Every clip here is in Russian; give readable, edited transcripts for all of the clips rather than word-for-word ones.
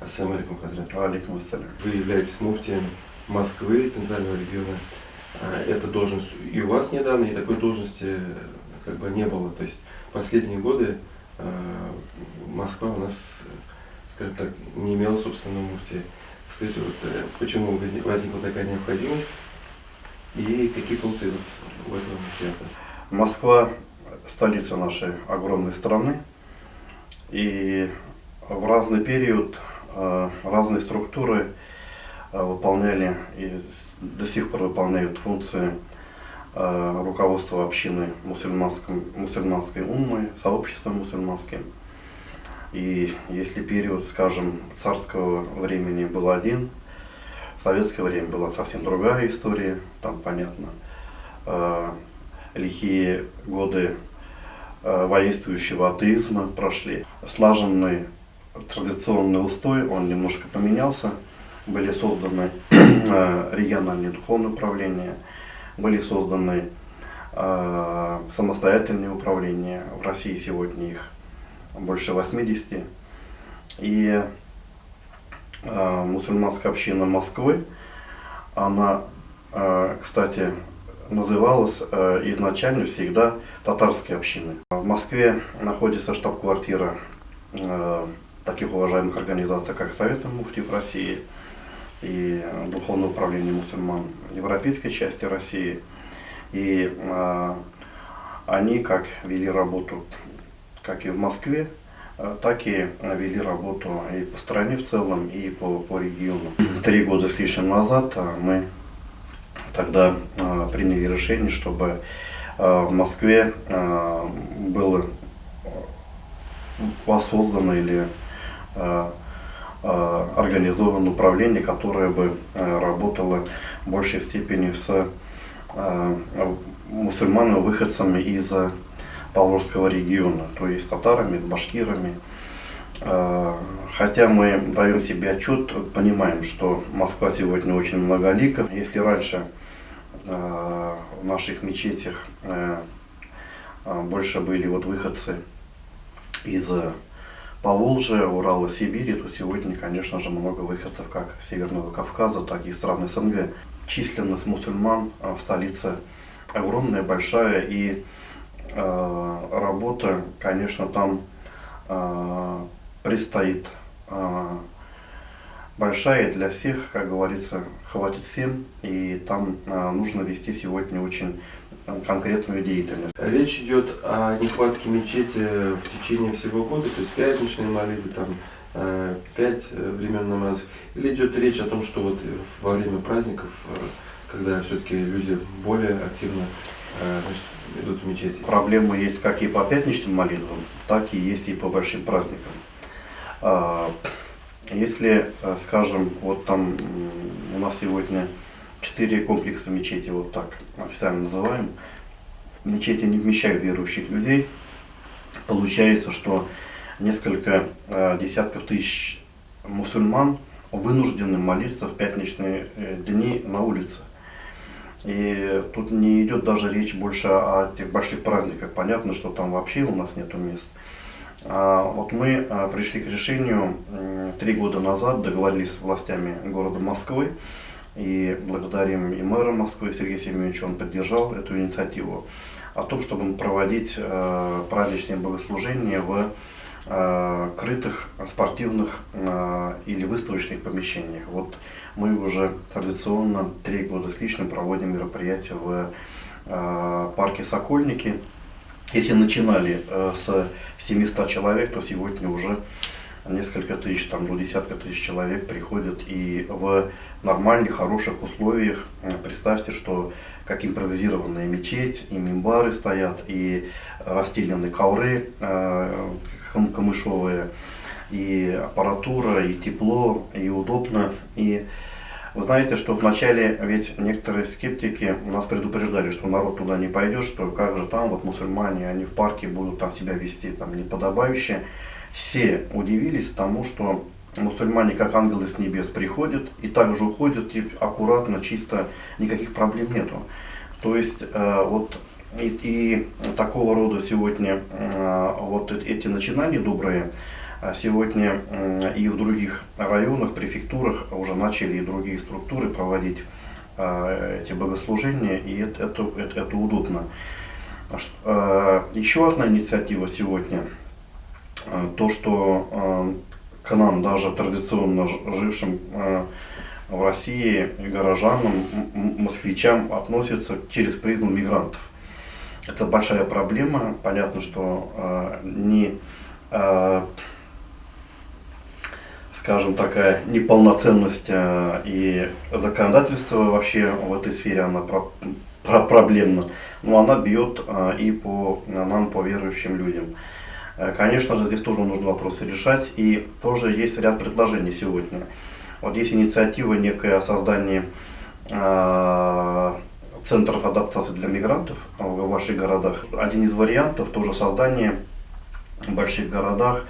Ассаламу алейкум, Хазрат. Алейкум ассалям. Вы являетесь муфтием Москвы, Центрального региона. Эта должность и у вас недавно, и такой должности как бы не было. То есть последние годы Москва у нас, скажем так, не имела собственного муфтия. Скажите, вот, почему возникла такая необходимость и какие функции вот у этого муфтиата? Москва – столица нашей огромной страны, и в разный период разные структуры выполняли и до сих пор выполняют функции руководства общины мусульманской уммы, сообщества мусульманским. И если период, скажем, царского времени был один, в советское время была совсем другая история, там понятно, лихие годы воинствующего атеизма прошли. Слаженный традиционный устой, он немножко поменялся. Были созданы региональные духовные управления, были созданы самостоятельные управления. В России сегодня их больше 80. И мусульманская община Москвы, она, кстати, называлась изначально всегда татарской общиной. В Москве находится штаб-квартира таких уважаемых организаций, как Совет муфтиев России и Духовное управление мусульман европейской части России. И они как вели работу как и в Москве, так и вели работу и по стране в целом, и по региону. 3 года с лишним назад мы тогда приняли решение, чтобы в Москве было воссоздано или организовано управление, которое бы работало в большей степени с мусульманами, выходцами из Поволжского региона, то есть татарами, башкирами. Хотя мы даем себе отчет, понимаем, что Москва сегодня очень многолика. Если раньше в наших мечетях больше были вот выходцы из Поволжья, Урала, Сибири, то сегодня, конечно же, много выходцев как с Северного Кавказа, так и стран СНГ. Численность мусульман в столице огромная, большая, и работа, конечно, там предстоит большая для всех, как говорится, хватит всем, и там нужно вести сегодня очень конкретную деятельность. Речь идет о нехватке мечети в течение всего года, то есть пятничные молитвы, там 5 времен намазов, или идет речь о том, что вот во время праздников, когда все-таки люди более активно идут в мечети? Проблемы есть как и по пятничным молитвам, так и есть и по большим праздникам. Если, скажем, вот там у нас сегодня 4 комплекса мечети, вот так официально называем, мечети не вмещают верующих людей, получается, что несколько десятков тысяч мусульман вынуждены молиться в пятничные дни на улице. И тут не идет даже речь больше о тех больших праздниках. Понятно, что там вообще у нас нету мест. Вот мы пришли к решению 3 года назад, договорились с властями города Москвы. И благодарим и мэра Москвы Сергея Семеновича, он поддержал эту инициативу, о том, чтобы проводить праздничные богослужения в крытых спортивных или выставочных помещениях. Вот мы уже традиционно 3 года с лишним проводим мероприятия в парке Сокольники. Если начинали с 700 человек, то сегодня уже несколько тысяч, там до десятка тысяч человек приходят, и в нормальных, хороших условиях. Представьте, что как импровизированная мечеть, и мимбары стоят, и расстелены ковры камышовые, и аппаратура, и тепло, и удобно. И вы знаете, что вначале ведь некоторые скептики нас предупреждали, что народ туда не пойдет, что как же там вот мусульмане, они в парке будут там себя вести там неподобающе. Все удивились тому, что мусульмане, как ангелы с небес, приходят и также уходят, и аккуратно, чисто, никаких проблем нету. То есть вот и такого рода сегодня вот эти начинания добрые, Сегодня и в других районах, префектурах уже начали и другие структуры проводить эти богослужения, и это удобно. Еще одна инициатива сегодня, то, что к нам, даже традиционно жившим в России горожанам, москвичам, относятся через призму мигрантов. Это большая проблема. Понятно, что скажем, такая неполноценность и законодательство вообще в этой сфере, она проблемна, но она бьет и по нам, по верующим людям. Конечно же, здесь тоже нужно вопросы решать, и тоже есть ряд предложений сегодня. Вот есть инициатива некое о создании центров адаптации для мигрантов в ваших городах. Один из вариантов тоже создание в больших городах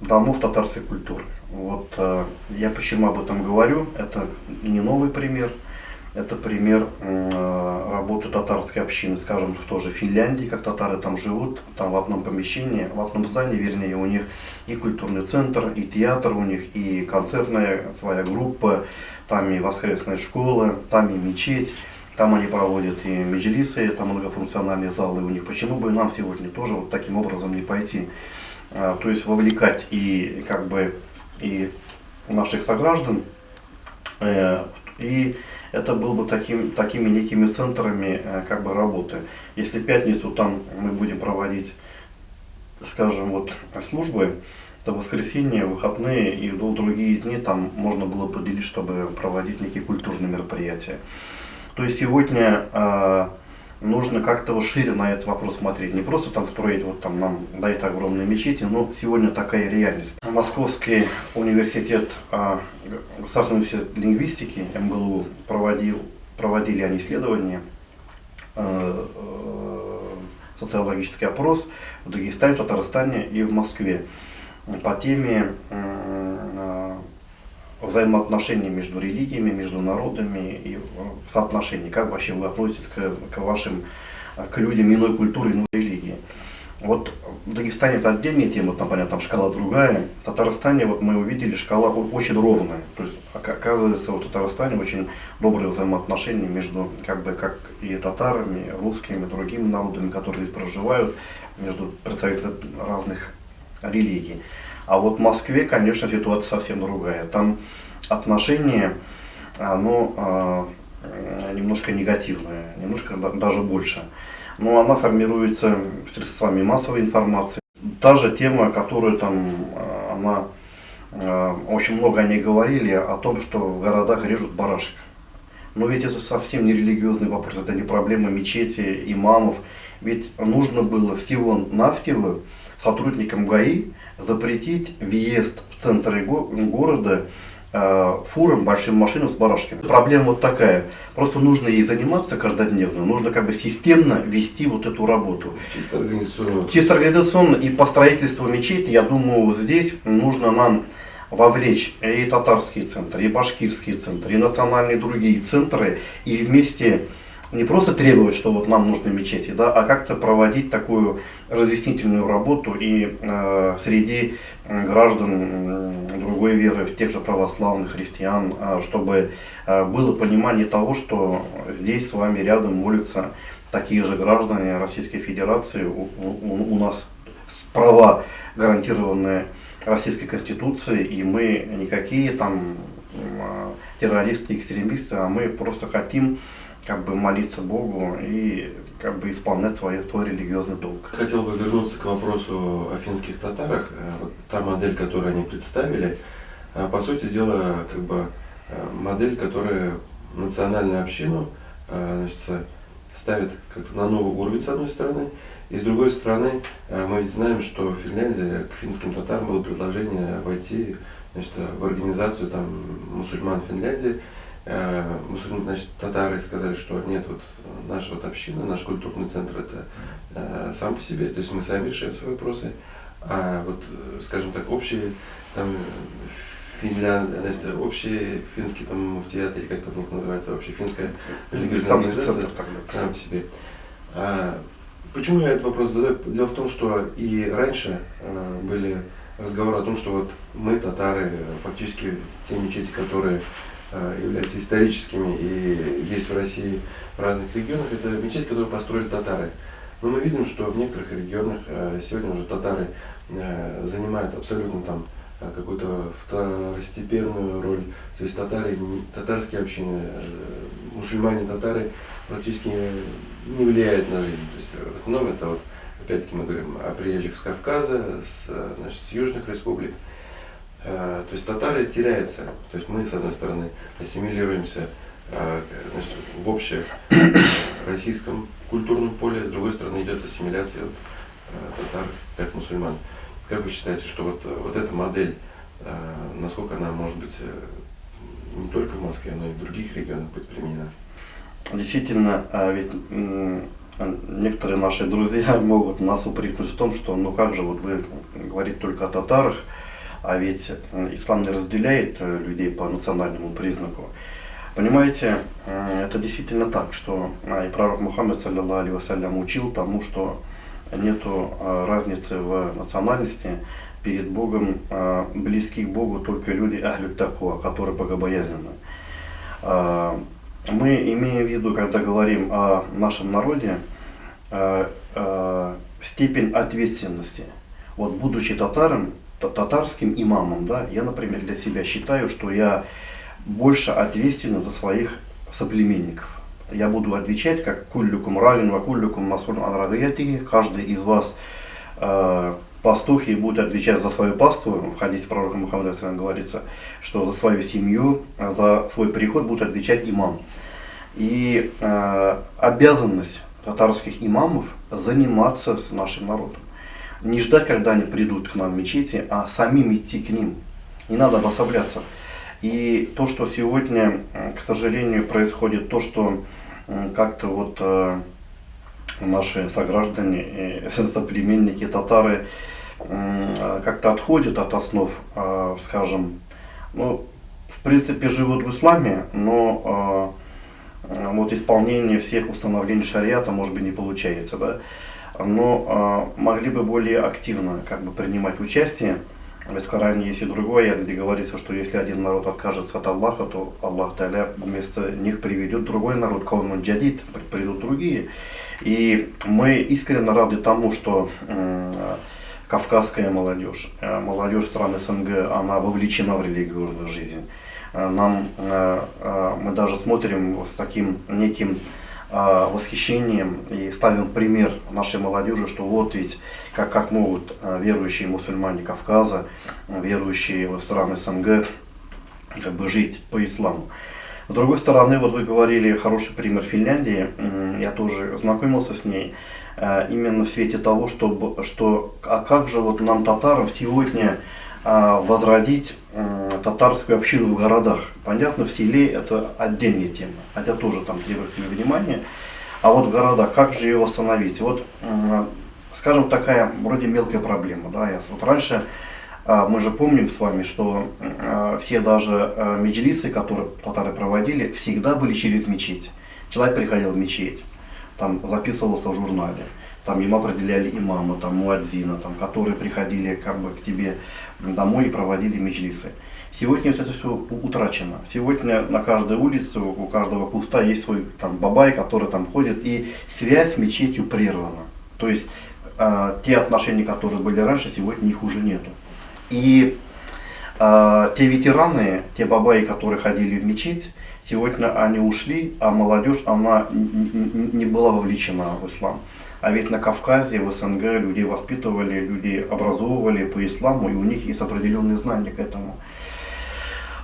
домов татарской культуры. Вот я почему об этом говорю, это не новый пример, это пример работы татарской общины, скажем, в той же Финляндии, как татары там живут, там в одном помещении, в одном здании, вернее, у них и культурный центр, и театр у них, и концертная своя группа, там и воскресная школа, там и мечеть, там они проводят и меджлисы, там многофункциональные залы у них. Почему бы нам сегодня тоже вот таким образом не пойти? То есть вовлекать и как бы и наших сограждан, и это был бы такими некими центрами как бы работы. Если пятницу там мы будем проводить, скажем, вот службы, то воскресенье, выходные и другие дни там можно было поделить, чтобы проводить некие культурные мероприятия. То есть сегодня нужно как-то шире на этот вопрос смотреть. Не просто там строить, вот там нам дают огромные мечети, но сегодня такая реальность. Московский университет, Государственный университет лингвистики, МГЛУ, проводили они исследования, социологический опрос в Дагестане, в Татарстане и в Москве по теме взаимоотношений между религиями, между народами и соотношений, как вообще вы относитесь к людям иной культуры, иной религии. Вот в Дагестане это отдельная тема, там понятно, там шкала другая. В Татарстане вот мы увидели, шкала очень ровная. То есть оказывается, в Татарстане очень добрые взаимоотношения между как и татарами, и русскими, и другими народами, которые здесь проживают, между представителями разных религий. А вот в Москве, конечно, ситуация совсем другая. Там отношение, оно немножко негативное, немножко даже больше. Но она формируется средствами массовой информации. Та же тема, которую там, очень много они говорили о том, что в городах режут барашек. Но ведь это совсем не религиозный вопрос, это не проблема мечети, имамов. Ведь нужно было всего-навсего сотрудникам ГАИ запретить въезд в центр города фурам, большим машинам с барашками. Проблема вот такая. Просто нужно ей заниматься каждодневно, нужно как бы системно вести вот эту работу. Чисто организационно. Чисто организационно и по строительству мечети, я думаю, здесь нужно нам вовлечь и татарские центры, и башкирские центры, и национальные другие центры, и вместе не просто требовать, что вот нам нужны мечети, да, а как-то проводить такую разъяснительную работу и среди граждан другой веры, тех же православных христиан, чтобы было понимание того, что здесь с вами рядом молятся такие же граждане Российской Федерации, у нас права гарантированные Российской Конституцией, и мы никакие там террористы, экстремисты, а мы просто хотим как бы молиться Богу и как бы исполнять свой религиозный долг. Хотел бы вернуться к вопросу о финских татарах. Вот та модель, которую они представили, по сути дела, как бы модель, которая национальную общину, значит, ставит как-то на новый уровень, с одной стороны, и с другой стороны, мы ведь знаем, что в Финляндии к финским татарам было предложение войти, значит, в организацию там мусульман Финляндии. Значит, татары сказали, что нет, вот наша вот община, наш культурный центр это сам по себе, то есть мы сами решаем свои вопросы, а вот, скажем так, общие там общий финский там муфтият, или как там у них называется, вообще финская религиозная организация сама по себе. Почему я этот вопрос задаю? Дело в том, что и раньше были разговоры о том, что вот мы, татары, фактически те мечети, которые являются историческими и есть в России в разных регионах, это мечети, которые построили татары. Но мы видим, что в некоторых регионах сегодня уже татары занимают абсолютно там какую-то второстепенную роль. То есть татарские общины, мусульмане-татары практически не влияют на жизнь. То есть в основном это вот, опять-таки мы говорим о приезжих с Кавказа, с южных республик. То есть татары теряются. То есть мы, с одной стороны, ассимилируемся значит, в общем российском культурном поле, с другой стороны идет ассимиляция татар как мусульман. Как вы считаете, что вот эта модель, насколько она может быть не только в Москве, но и в других регионах быть применена? Действительно, ведь некоторые наши друзья могут нас упрекнуть в том, что ну как же вот вы говорите только о татарах, а ведь ислам не разделяет людей по национальному признаку. Понимаете, это действительно так, что и пророк Мухаммад, саллиллаху алейхи вассалям, учил тому, что нету разницы в национальности. Перед Богом близки к Богу только люди ахлю таква, которые богобоязненны. Мы имеем в виду, когда говорим о нашем народе, степень ответственности. Вот будучи татарским имамом, да, я, например, для себя считаю, что я больше ответственен за своих соплеменников. Я буду отвечать, как куллюкум равин ва куллюкум масулун ан рагиятихи. Каждый из вас пастух и будет отвечать за свою паству. В хадисе пророка Мухаммада говорится, что за свою семью, за свой приход будет отвечать имам. И обязанность татарских имамов заниматься с нашим народом. Не ждать, когда они придут к нам в мечети, а самим идти к ним. Не надо обособляться. И то, что сегодня, к сожалению, происходит, то, что как-то вот наши сограждане, соплеменники, татары как-то отходят от основ, скажем, ну, в принципе, живут в исламе, но вот исполнение всех установлений шариата, может быть, не получается, да? Но могли бы более активно как бы принимать участие. Ведь в Коране есть и другое, где говорится, что если один народ откажется от Аллаха, то Аллах Та'аля вместо них приведет другой народ, каумун джадид, придут другие. И мы искренне рады тому, что кавказская молодежь, молодежь стран СНГ, она вовлечена в религиозную жизнь. Мы даже смотрим с таким неким восхищением и ставим пример нашей молодежи, что вот ведь как могут верующие мусульмане Кавказа, верующие в страны СНГ как бы жить по исламу. С другой стороны, вот вы говорили хороший пример Финляндии, я тоже знакомился с ней, именно в свете того, что как же вот нам, татарам, сегодня возродить татарскую общину в городах. Понятно, в селе это отдельная тема, хотя тоже там требует внимания. А вот в городах, как же ее восстановить? Вот, скажем, такая вроде мелкая проблема. Да? Вот раньше мы же помним с вами, что все даже меджлисы, которые татары проводили, всегда были через мечеть. Человек приходил в мечеть, там записывался в журнале. Там им определяли имама, там муадзина, там, которые приходили как бы к тебе домой и проводили меджлисы. Сегодня вот это все утрачено. Сегодня на каждой улице, у каждого куста есть свой там бабай, который там ходит, и связь с мечетью прервана. То есть те отношения, которые были раньше, сегодня их уже нету. И те ветераны, те бабаи, которые ходили в мечеть, сегодня они ушли, а молодежь, она не была вовлечена в ислам. А ведь на Кавказе, в СНГ людей воспитывали, людей образовывали по исламу, и у них есть определенные знания к этому.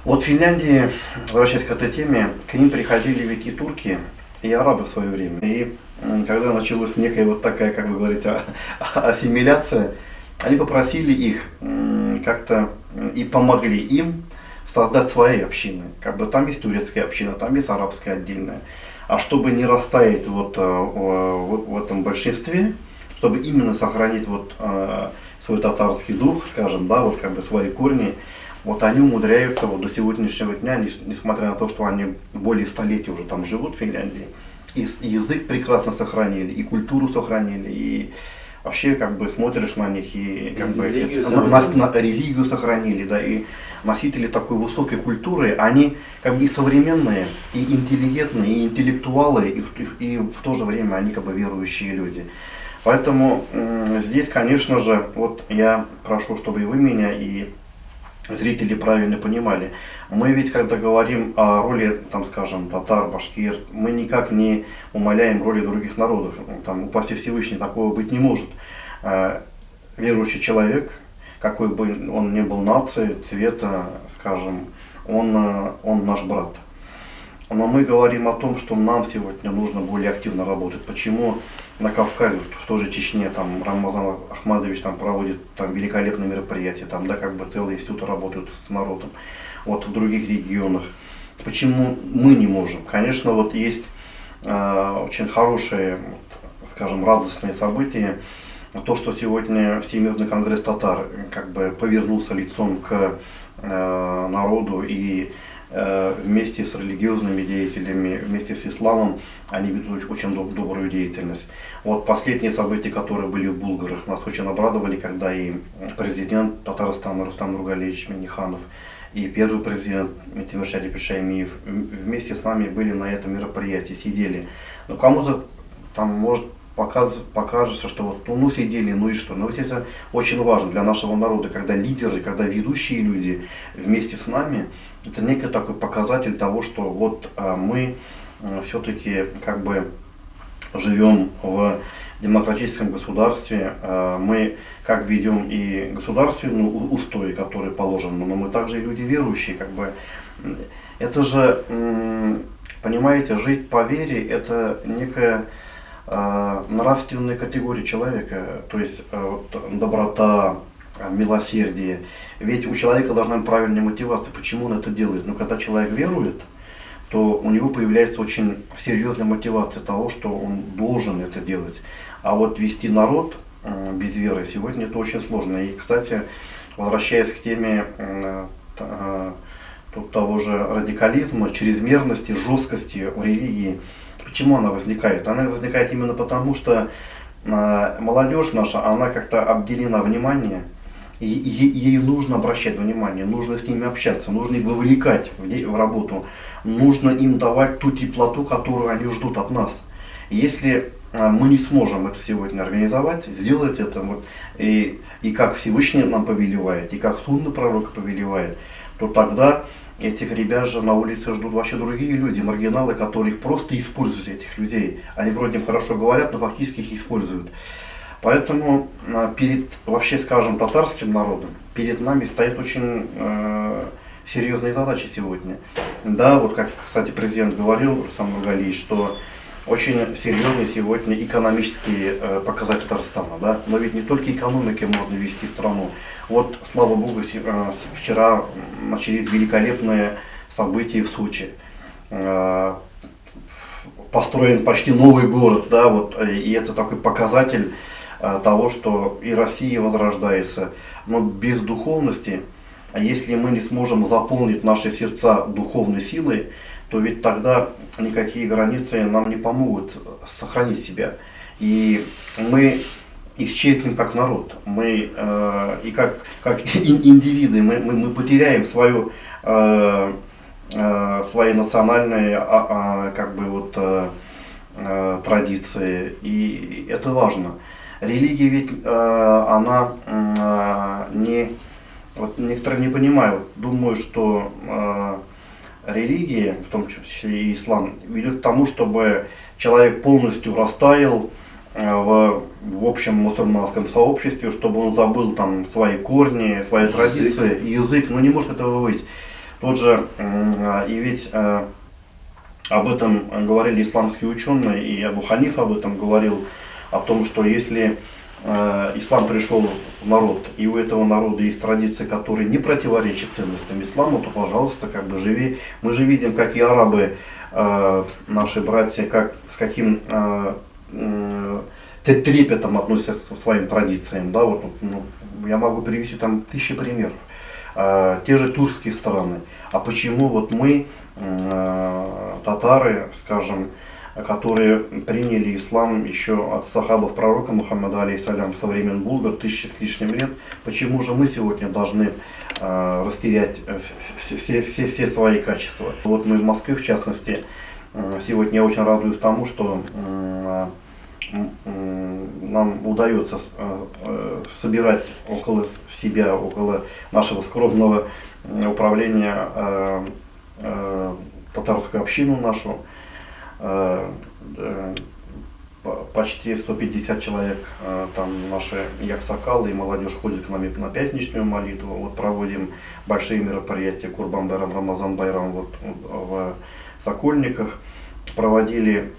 Вот в Финляндии, возвращаясь к этой теме, к ним приходили ведь и турки, и арабы в свое время. И когда началась некая вот такая, как вы говорите, ассимиляция, они попросили их как-то и помогли им создать свои общины. Как бы там есть турецкая община, там есть арабская отдельная. А чтобы не растаять вот в этом большинстве, чтобы именно сохранить вот свой татарский дух, скажем, да, вот как бы свои корни, вот они умудряются вот до сегодняшнего дня, несмотря на то, что они более столетий уже там живут в Финляндии, язык прекрасно сохранили, и культуру сохранили, и вообще как бы смотришь на них и как бы религию сохранили, да, и носители такой высокой культуры, они как бы и современные, и интеллигентные, и интеллектуалы, и в то же время они как бы верующие люди. Поэтому здесь, конечно же, вот я прошу, чтобы и вы меня, и зрители правильно понимали. Мы ведь, когда говорим о роли, там, скажем, татар, башкир, мы никак не умаляем роли других народов. Там, упаси Всевышний, такого быть не может. Верующий человек, какой бы он ни был нации, цвета, скажем, он наш брат. Но мы говорим о том, что нам сегодня нужно более активно работать. Почему на Кавказе, в той же Чечне, там Рамазан Ахмадович там проводит там великолепные мероприятия, там, да, как бы целые институты работают с народом, вот в других регионах. Почему мы не можем? Конечно, вот есть очень хорошие, вот, скажем, радостные события. То, что сегодня Всемирный конгресс татар как бы повернулся лицом к народу и вместе с религиозными деятелями, вместе с исламом, они ведут очень добрую деятельность. Вот последние события, которые были в Булгарах, нас очень обрадовали, когда и президент Татарстана Рустам Нургалиевич Минниханов, и первый президент Тимур Шаипишаймиев вместе с нами были на этом мероприятии, сидели. Но кому-то там может покажется, что вот ну сидели, ну и что. Но вот это очень важно для нашего народа, когда лидеры, когда ведущие люди вместе с нами, это некий такой показатель того, что вот мы все-таки как бы живем в демократическом государстве, мы как ведем и государственные устои, которые положены, но мы также и люди верующие, как бы. Это же, понимаете, жить по вере, это некая нравственная категория человека, то есть вот, доброта, милосердие. Ведь у человека должна быть правильная мотивация, почему он это делает. Но когда человек верует, то у него появляется очень серьезная мотивация того, что он должен это делать. А вот вести народ без веры сегодня это очень сложно. И, кстати, возвращаясь к теме того же радикализма, чрезмерности, жесткости в религии, почему она возникает? Она возникает именно потому, что молодежь наша, она как-то обделена вниманием, и ей нужно обращать внимание, нужно с ними общаться, нужно их вовлекать в работу, нужно им давать ту теплоту, которую они ждут от нас. И если мы не сможем это сегодня организовать, сделать это, вот, и как Всевышний нам повелевает, и как сунна пророка повелевает, то тогда этих ребят же на улице ждут вообще другие люди, маргиналы, которые просто используют этих людей. Они вроде им хорошо говорят, но фактически их используют. Поэтому перед, вообще скажем, татарским народом, перед нами стоит очень серьезные задачи сегодня. Да, вот как, кстати, президент говорил, Рустам Нургалиевич, что очень серьезные сегодня экономические показатели Татарстана, да? Но ведь не только экономикой можно вести страну. Вот, слава богу, вчера начались великолепные события в Сочи. Построен почти новый город, да, вот, и это такой показатель того, что и Россия возрождается. Но без духовности, если мы не сможем заполнить наши сердца духовной силой, то ведь тогда никакие границы нам не помогут сохранить себя. И мы исчезнем как народ, мы и как индивиды, мы потеряем свои национальные как бы вот, традиции, и это важно. Религия ведь она не, вот некоторые не понимают, думают, что религия, в том числе и ислам, ведет к тому, чтобы человек полностью растаял в общем мусульманском сообществе, чтобы он забыл там свои корни, свои традиции, язык, но не может этого быть. Тот же, и ведь об этом говорили исламские ученые, и Абу Ханифа об этом говорил, о том, что если ислам пришел в народ, и у этого народа есть традиции, которые не противоречат ценностям ислама, то, пожалуйста, как бы живи. Мы же видим, как и арабы, наши братья, с каким трепетом относятся к своим традициям. Да? Вот, ну, я могу привести там тысячи примеров. Те же турские страны. А почему вот мы, татары, скажем, которые приняли ислам еще от сахабов пророка Мухаммада, алейхиссалям, со времен Булгар, 1000 с лишним лет. Почему же мы сегодня должны растерять все свои качества? Вот мы в Москве, в частности, сегодня я очень радуюсь тому, что нам удается собирать около себя, около нашего скромного управления татарскую общину нашу. Почти 150 человек, там наши яксакалы и молодежь ходит к нам на пятничную молитву. Вот проводим большие мероприятия Курбан-байрам, Рамазан-байрам вот, в Сокольниках. Проводили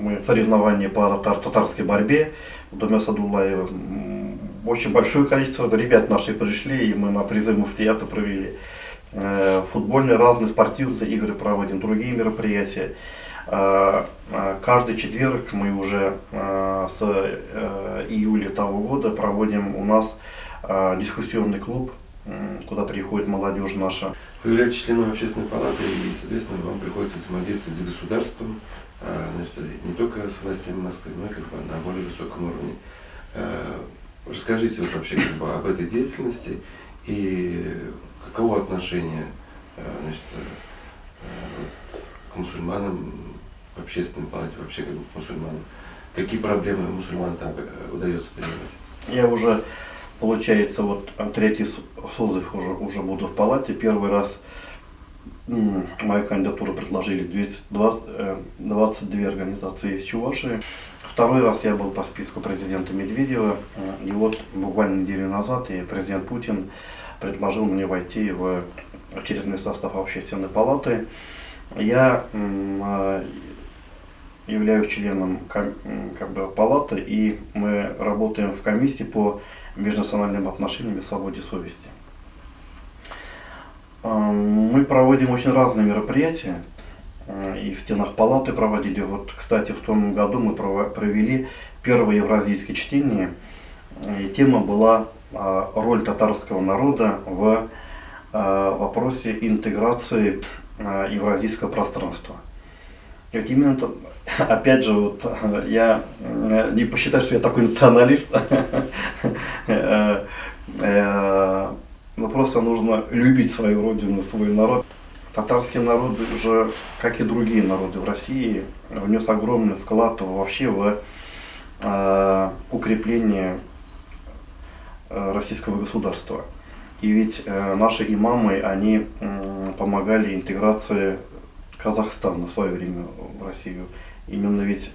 мы соревнования по татарской борьбе в доме Садуллаева. Очень большое количество ребят наши пришли, и мы на призы муфтията провели. Футбольные, разные спортивные игры проводим, другие мероприятия. Каждый четверг мы уже с июля того года проводим у нас дискуссионный клуб, куда приходит молодежь наша. Вы являетесь членом общественной палаты, и, соответственно, вам приходится взаимодействовать с государством, значит, не только с властями Москвы, но и как бы на более высоком уровне. Расскажите вот вообще как бы об этой деятельности и каково отношение, значит, к мусульманам, к общественной палате, вообще как бы к мусульманам. Какие проблемы мусульман там удается поднимать? Я уже, получается, вот третий созыв уже буду в палате. Первый раз мою кандидатуру предложили 22 организации из Чувашии. Второй раз я был по списку президента Медведева. И вот буквально неделю назад и президент Путин предложил мне войти в очередной состав общественной палаты. Я являюсь членом как бы палаты, и мы работаем в комиссии по межнациональным отношениям и свободе совести. Мы проводим очень разные мероприятия, и в стенах палаты проводили. Вот, кстати, в том году мы провели первое евразийское чтение, и тема была роль татарского народа в вопросе интеграции евразийского пространства. И вот именно, опять же, вот, я не посчитаю, что я такой националист, но просто нужно любить свою родину, свой народ. Татарский народ уже, как и другие народы в России, внес огромный вклад вообще в укрепление российского государства. И ведь наши имамы, они помогали интеграции Казахстана в свое время в Россию. Именно ведь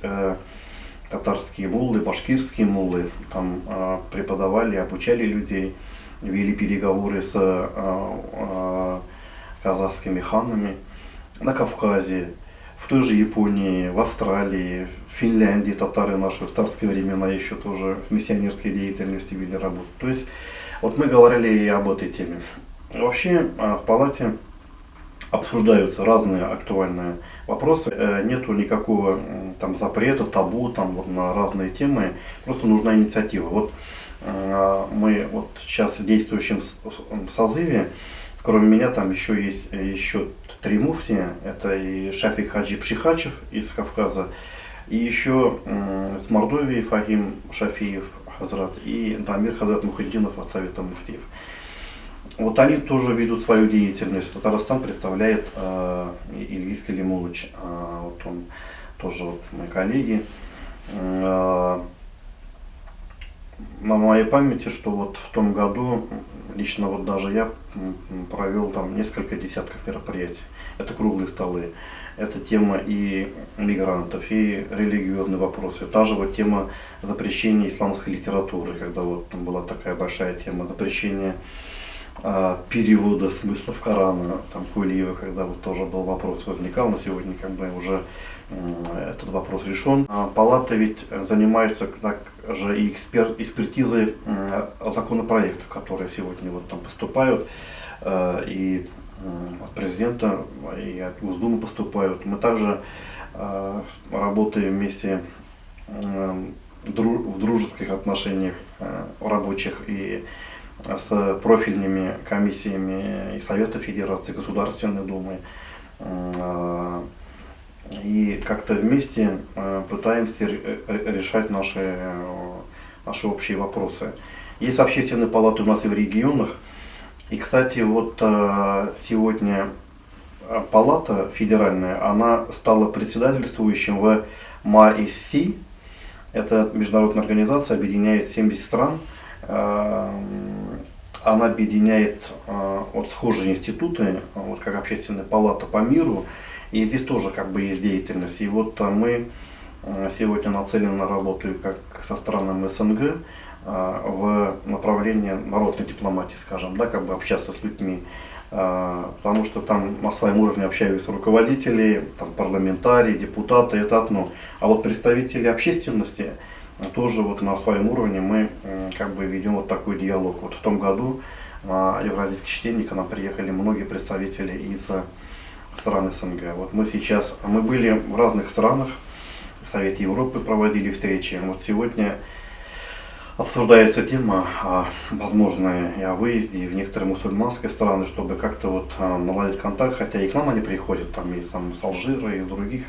татарские муллы, башкирские муллы там преподавали, обучали людей, вели переговоры с казахскими ханами на Кавказе, в той же Японии, в Австралии, в Финляндии татары наши в царские времена еще тоже в миссионерской деятельности вели работу. То есть вот мы говорили и об этой теме. Вообще в палате обсуждаются разные актуальные вопросы. Нету никакого там запрета, табу там, вот, на разные темы. Просто нужна инициатива. Вот мы вот сейчас в действующем созыве, кроме меня, там еще есть еще 3 муфтия. Это и Шафик Хаджи Пшихачев из Кавказа, и еще с Мордовии Фахим Шафиев Хазрат и Дамир Хазрат Мухиддинов от Совета муфтиев. Вот они тоже ведут свою деятельность. Татарстан представляет Ильгиз Калимулыч, вот он тоже вот мои коллеги. На моей памяти, что вот в том году лично вот даже я провел там несколько десятков мероприятий. Это круглые столы, это тема и мигрантов, и религиозные вопросы. Та же вот тема запрещения исламской литературы, когда вот там была такая большая тема запрещения перевода смыслов Корана, там Кулиева, когда вот тоже был вопрос возникал, но сегодня как бы уже этот вопрос решен. Палата ведь занимается также и экспертизой законопроектов, которые сегодня вот там поступают, и от президента, и от Госдумы поступают. Мы также работаем вместе в дружеских отношениях рабочих и с профильными комиссиями и Совета Федерации, Государственной Думы. И как-то вместе пытаемся решать наши общие вопросы. Есть общественные палаты у нас и в регионах. И, кстати, вот сегодня палата федеральная, она стала председательствующим в МАИССИ. Это международная организация, объединяет 70 стран. Она объединяет вот схожие институты, вот как общественная палата по миру. И здесь тоже как бы есть деятельность. И вот мы сегодня нацелены на работу как со странами СНГ в направлении народной дипломатии, скажем, да, как бы общаться с людьми. Потому что там на своем уровне общаются руководители, там, парламентарии, депутаты, это одно. А вот представители общественности тоже вот на своем уровне мы как бы ведем вот такой диалог. Вот в том году на Евразийский чтение к нам приехали многие представители из стран СНГ. Вот мы были в разных странах, в Совете Европы проводили встречи. Вот сегодня обсуждается тема о возможной о выезде в некоторые мусульманские страны, чтобы как-то вот наладить контакт, хотя и к нам они приходят, там и с Алжира, и из других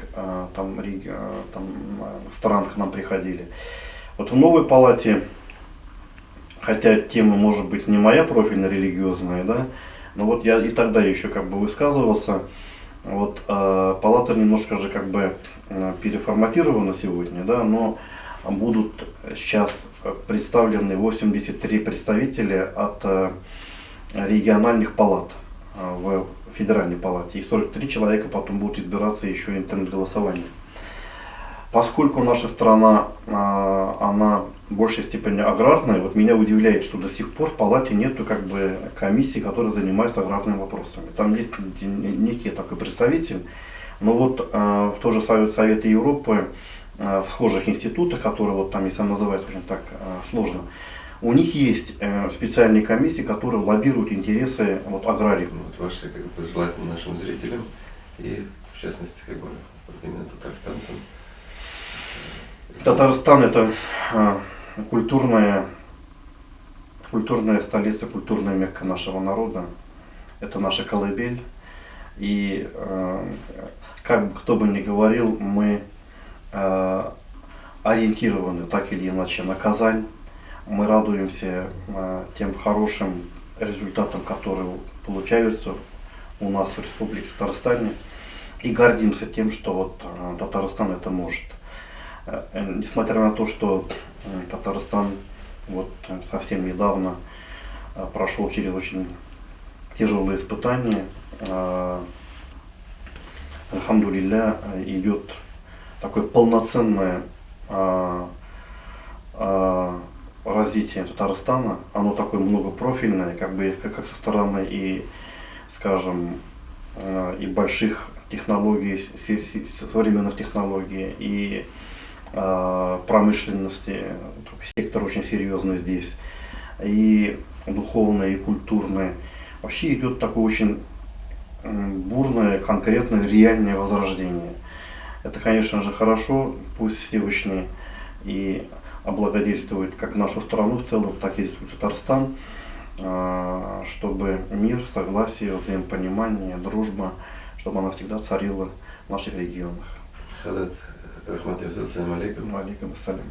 там стран к нам приходили. Вот в новой палате, хотя тема может быть не моя профильная религиозная, да, но вот я и тогда еще как бы высказывался. Вот палата немножко же как бы переформатирована сегодня, да, но будут сейчас представлены 83 представителя от региональных палат в федеральной палате. И 43 человека потом будут избираться еще интернет-голосованием. Поскольку наша страна, она в большей степени аграрная, вот меня удивляет, что до сих пор в палате нету как бы комиссии, которые занимаются аграрными вопросами. Там есть некий такой представитель, но вот в тоже Совете Европы, в схожих институтах, которые вот там, если называется очень так сложно, у них есть специальные комиссии, которые лоббируют интересы вот, аграриев. Вот ваши как бы желательно нашим зрителям и в частности как бы вот именно татарстанцам. Татарстан это культурная столица, культурная мекка нашего народа. Это наша колыбель. И как бы кто бы ни говорил, мы ориентированы так или иначе на Казань. Мы радуемся тем хорошим результатам, которые получаются у нас в Республике Татарстане. И гордимся тем, что вот Татарстан это может. Несмотря на то, что Татарстан вот совсем недавно прошел через очень тяжелые испытания, альхамдулилля, идет такое полноценное развитие Татарстана. Оно такое многопрофильное, как бы как со стороны и, скажем, и больших технологий, современных технологий, и промышленности, сектор очень серьезный здесь, и духовное, и культурное. Вообще идет такое очень бурное, конкретное, реальное возрождение. Это, конечно же, хорошо, пусть Всевышний и облагодетельствует как нашу страну в целом, так и Татарстан, чтобы мир, согласие, взаимопонимание, дружба, чтобы она всегда царила в наших регионах. Хадат, рахмат и ассаляму алейкум. Алейкум ассалям.